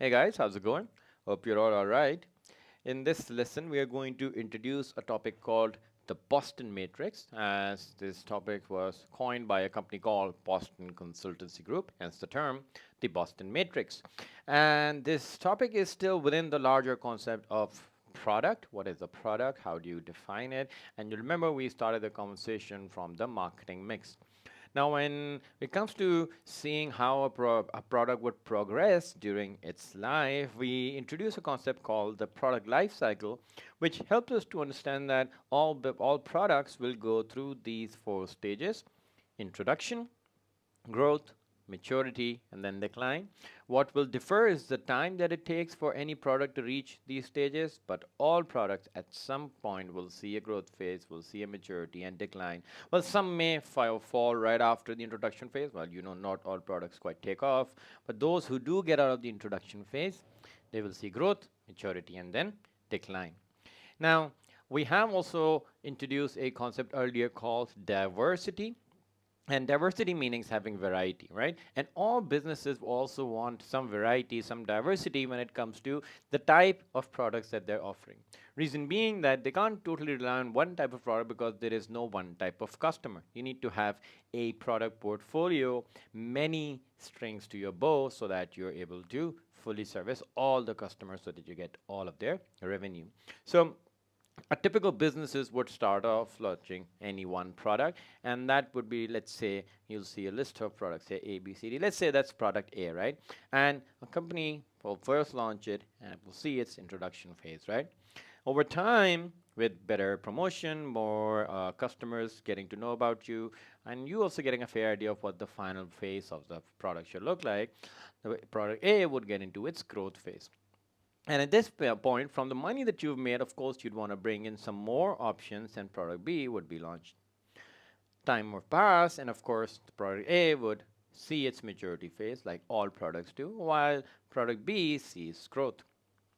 Hey guys, how's it going? Hope you're all alright. In this lesson, we are going to introduce a topic called the Boston Matrix, as this topic was coined by a company called Boston Consultancy Group, hence the term the Boston Matrix. And this topic is still within the larger concept of product. What is a product? How do you define it? And you remember we started the conversation from the marketing mix. Now, when it comes to seeing how a product would progress during its life, we introduce a concept called the product life cycle, which helps us to understand that all products will go through these four stages: introduction, growth, maturity, and then decline. What will differ is the time that it takes for any product to reach these stages, but all products at some point will see a growth phase, will see a maturity and decline. Well, some may fall right after the introduction phase. Well, not all products quite take off, but those who do get out of the introduction phase, they will see growth, maturity, and then decline. Now, we have also introduced a concept earlier called diversity, and diversity meanings having variety, right? And all businesses also want some variety, some diversity when it comes to the type of products that they're offering. Reason being that they can't totally rely on one type of product because there is no one type of customer. You need to have a product portfolio, many strings to your bow, so that you're able to fully service all the customers so that you get all of their revenue. So a typical businesses would start off launching any one product, and that would be, let's say, you'll see a list of products, say A, B, C, D. Let's say that's product A, right? And a company will first launch it, and we'll see its introduction phase, right? Over time, with better promotion, more customers getting to know about you, and you also getting a fair idea of what the final phase of the product should look like, the product A would get into its growth phase. And at this point, from the money that you've made, of course, you'd want to bring in some more options, and product B would be launched. Time would pass, and of course, the product A would see its maturity phase, like all products do, while product B sees growth.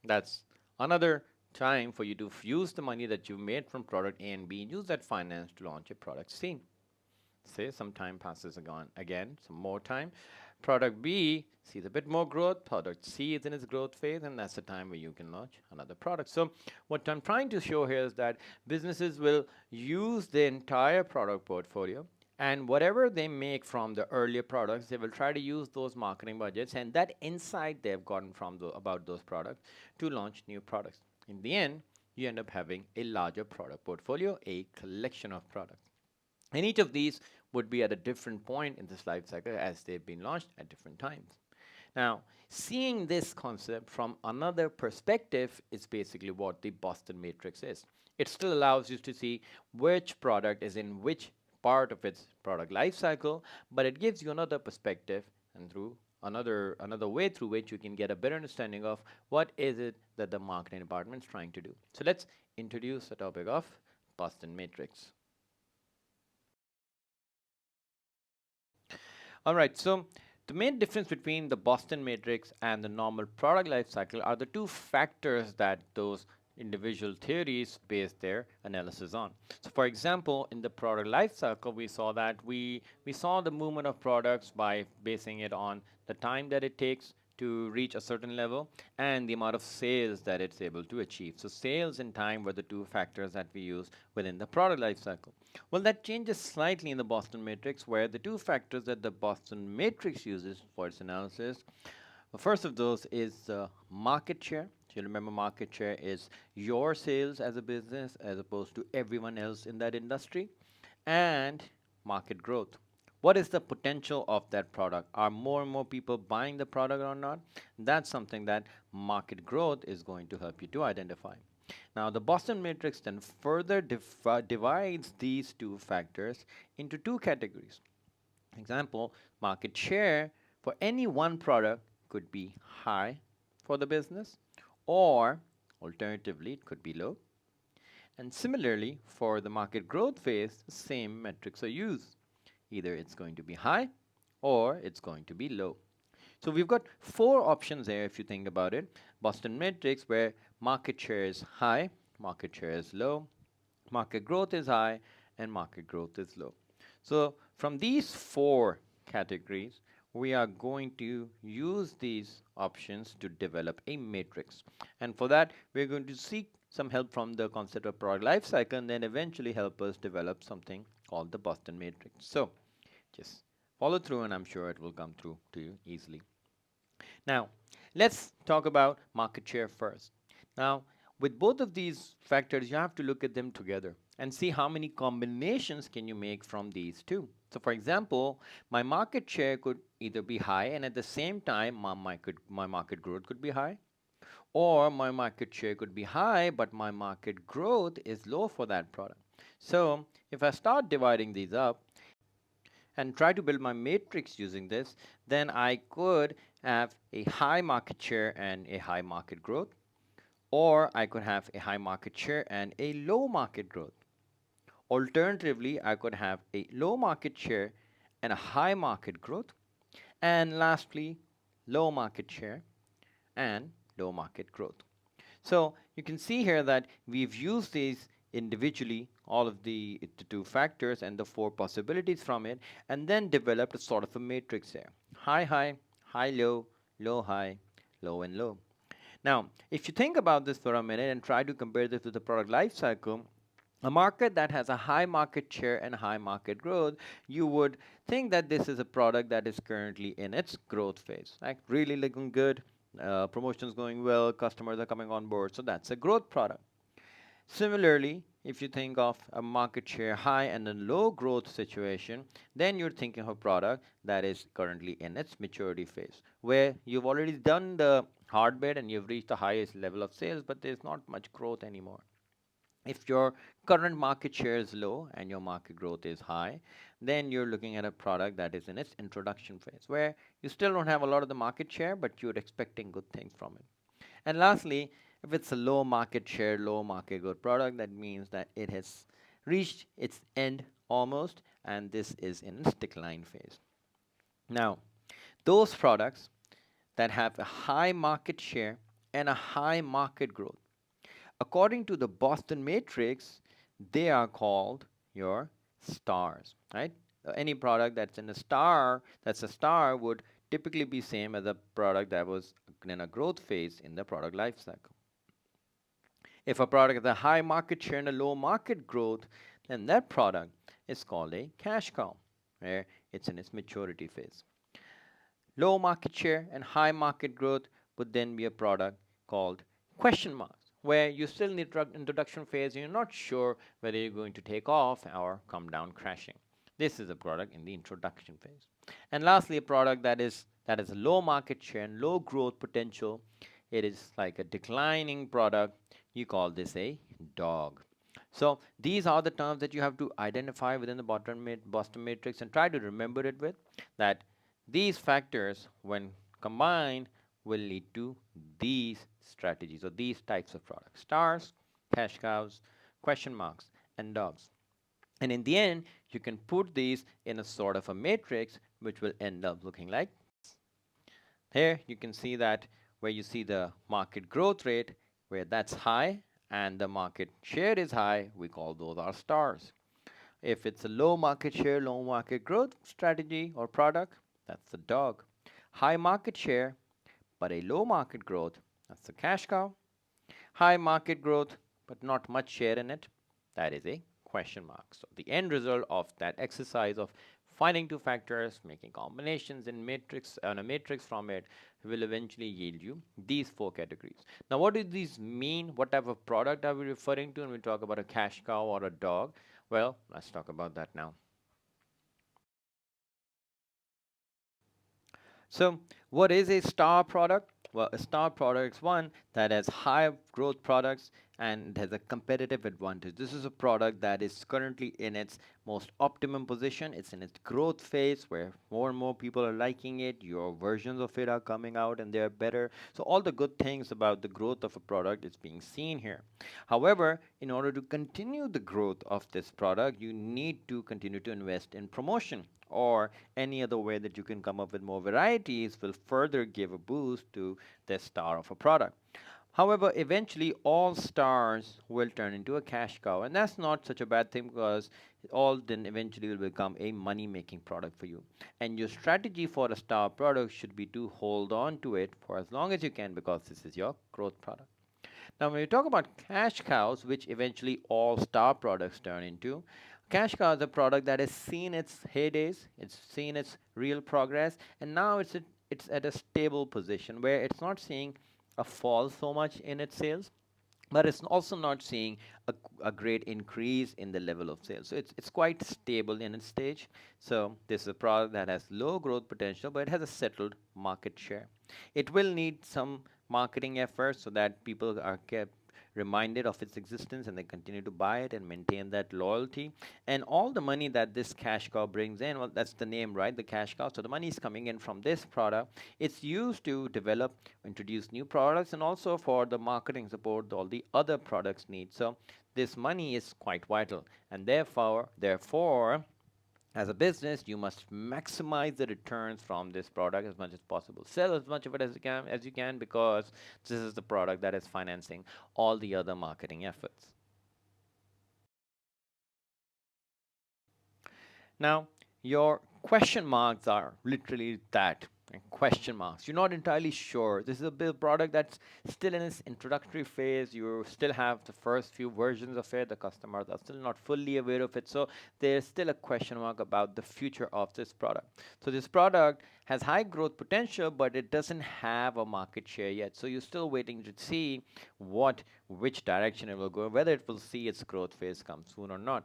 That's another time for you to use the money that you've made from product A and B and use that finance to launch a product C. Say some time passes again, some more time. Product B sees a bit more growth. Product C is in its growth phase, and that's the time where you can launch another product. So, what I'm trying to show here is that businesses will use the entire product portfolio, and whatever they make from the earlier products, they will try to use those marketing budgets and that insight they've gotten from about those products to launch new products. In the end, you end up having a larger product portfolio, a collection of products. And each of these would be at a different point in this life cycle as they've been launched at different times. Now, seeing this concept from another perspective is basically what the Boston Matrix is. It still allows you to see which product is in which part of its product life cycle, but it gives you another perspective and through another way through which you can get a better understanding of what is it that the marketing department is trying to do. So let's introduce the topic of Boston Matrix. All right, so the main difference between the Boston matrix and the normal product life cycle are the two factors that those individual theories base their analysis on. So for example, in the product life cycle, we saw that we saw the movement of products by basing it on the time that it takes to reach a certain level and the amount of sales that it's able to achieve. So sales and time were the two factors that we use within the product life cycle. Well, that changes slightly in the Boston matrix, where the two factors that the Boston matrix uses for its analysis, the first of those is market share. So you remember, market share is your sales as a business as opposed to everyone else in that industry, and market growth. What is the potential of that product? Are more and more people buying the product or not? That's something that market growth is going to help you to identify. Now, the Boston matrix then further divides these two factors into two categories. Example, market share for any one product could be high for the business, or alternatively, it could be low. And similarly, for the market growth phase, the same metrics are used. Either it's going to be high or it's going to be low. So we've got four options there if you think about it. Boston matrix, where market share is high, market share is low, market growth is high, and market growth is low. So from these four categories, we are going to use these options to develop a matrix. And for that, we're going to seek some help from the concept of product life cycle and then eventually help us develop something called the Boston matrix. So just follow through and I'm sure it will come through to you easily. Now, let's talk about market share first. Now, with both of these factors, you have to look at them together and see how many combinations can you make from these two. So, for example, my market share could either be high and at the same time my market growth could be high, or my market share could be high but my market growth is low for that product. So, if I start dividing these up, and try to build my matrix using this, then I could have a high market share and a high market growth, or I could have a high market share and a low market growth. Alternatively, I could have a low market share and a high market growth, and lastly, low market share and low market growth. So you can see here that we've used these individually, all of the two factors and the four possibilities from it, and then developed a sort of a matrix there. High, high, high, low, low, high, low, and low. Now, if you think about this for a minute and try to compare this to the product life cycle, a market that has a high market share and high market growth, you would think that this is a product that is currently in its growth phase, like really looking good, promotions going well, customers are coming on board. So that's a growth product. Similarly, if you think of a market share high and a low growth situation, then you're thinking of a product that is currently in its maturity phase, where you've already done the hard bit and you've reached the highest level of sales, but there's not much growth anymore. If your current market share is low and your market growth is high, then you're looking at a product that is in its introduction phase, where you still don't have a lot of the market share, but you're expecting good things from it. And lastly, if it's a low market share, low market growth product, that means that it has reached its end almost, and this is in its decline phase. Now, those products that have a high market share and a high market growth, according to the Boston matrix, they are called your stars, right? Any product that's in a star, that's a star, would typically be same as a product that was in a growth phase in the product life cycle. If a product has a high market share and a low market growth, then that product is called a cash cow, where it's in its maturity phase. Low market share and high market growth would then be a product called question marks, where you still need introduction phase and you're not sure whether you're going to take off or come down crashing. This is a product in the introduction phase. And lastly, a product that is a low market share and low growth potential. It is like a declining product. You call this a dog. So these are the terms that you have to identify within the Boston matrix and try to remember it with that. These factors, when combined, will lead to these strategies or these types of products: stars, cash cows, question marks, and dogs. And in the end, you can put these in a sort of a matrix which will end up looking like here. You can see that where you see the market growth rate, where that's high and the market share is high, we call those our stars. If it's a low market share, low market growth strategy or product, that's the dog. High market share, but a low market growth, that's the cash cow. High market growth, but not much share in it, that is a question mark. So the end result of that exercise of finding two factors, making combinations in matrix on a matrix from it, will eventually yield you these four categories. Now, what do these mean? What type of product are we referring to when we talk about a cash cow or a dog? Well, let's talk about that now. So, what is a star product? Well, a star product is one that has high growth products and it has a competitive advantage. This is a product that is currently in its most optimum position. It's in its growth phase where more and more people are liking it. Your versions of it are coming out and they're better. So, all the good things about the growth of a product is being seen here. However, in order to continue the growth of this product, you need to continue to invest in promotion, or any other way that you can come up with more varieties will further give a boost to the star of a product. However, eventually all stars will turn into a cash cow, and that's not such a bad thing because all then eventually will become a money making product for you. And your strategy for a star product should be to hold on to it for as long as you can because this is your growth product. Now, when we talk about cash cows, which eventually all star products turn into, cash cow is a product that has seen its heydays, it's seen its real progress, and now it's at a stable position where it's not seeing a fall so much in its sales, but it's also not seeing a great increase in the level of sales. So it's quite stable in its stage. So this is a product that has low growth potential, but it has a settled market share. It will need some marketing efforts so that people are kept reminded of its existence and they continue to buy it and maintain that loyalty. And all the money that this cash cow brings in, well, that's the name, right? The cash cow. So the money is coming in from this product. It's used to develop, introduce new products, and also for the marketing support all the other products need. So this money is quite vital, and therefore as a business, you must maximize the returns from this product as much as possible. Sell as much of it as you can because this is the product that is financing all the other marketing efforts. Now, your question marks are literally that question marks. You're not entirely sure. This is a build product that's still in its introductory phase. You still have the first few versions of it. The customers are still not fully aware of it. So there's still a question mark about the future of this product. So this product has high growth potential, but it doesn't have a market share yet. So you're still waiting to see which direction it will go, whether it will see its growth phase come soon or not.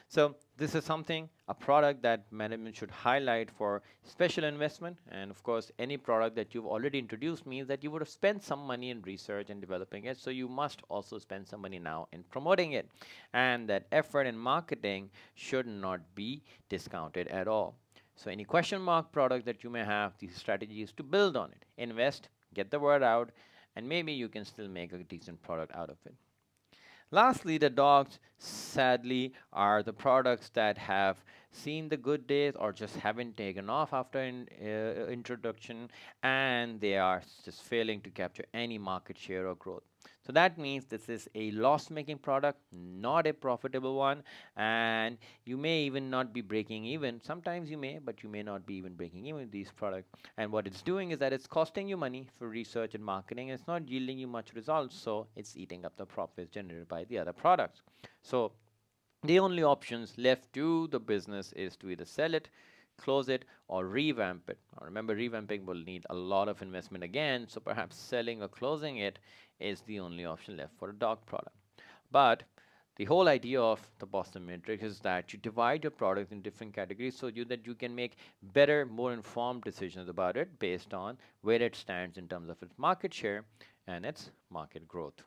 So this is something, a product that management should highlight for special investment. And of course, any product that you've already introduced means that you would have spent some money in research and developing it. So you must also spend some money now in promoting it. And that effort in marketing should not be discounted at all. So any question mark product that you may have, these strategies to build on it. Invest, get the word out, and maybe you can still make a decent product out of it. Lastly, the dogs, sadly, are the products that have seen the good days or just haven't taken off after introduction, and they are just failing to capture any market share or growth. So that means this is a loss making product, not a profitable one, and you may even not be breaking even. Sometimes you may, but you may not be even breaking even with these products. And what it's doing is that it's costing you money for research and marketing. It's not yielding you much results, so it's eating up the profits generated by the other products. So the only options left to the business is to either sell it, close it, or revamp it. Now remember, revamping will need a lot of investment again, so perhaps selling or closing it is the only option left for a dog product. But the whole idea of the Boston Matrix is that you divide your products in different categories so that you can make better, more informed decisions about it based on where it stands in terms of its market share and its market growth.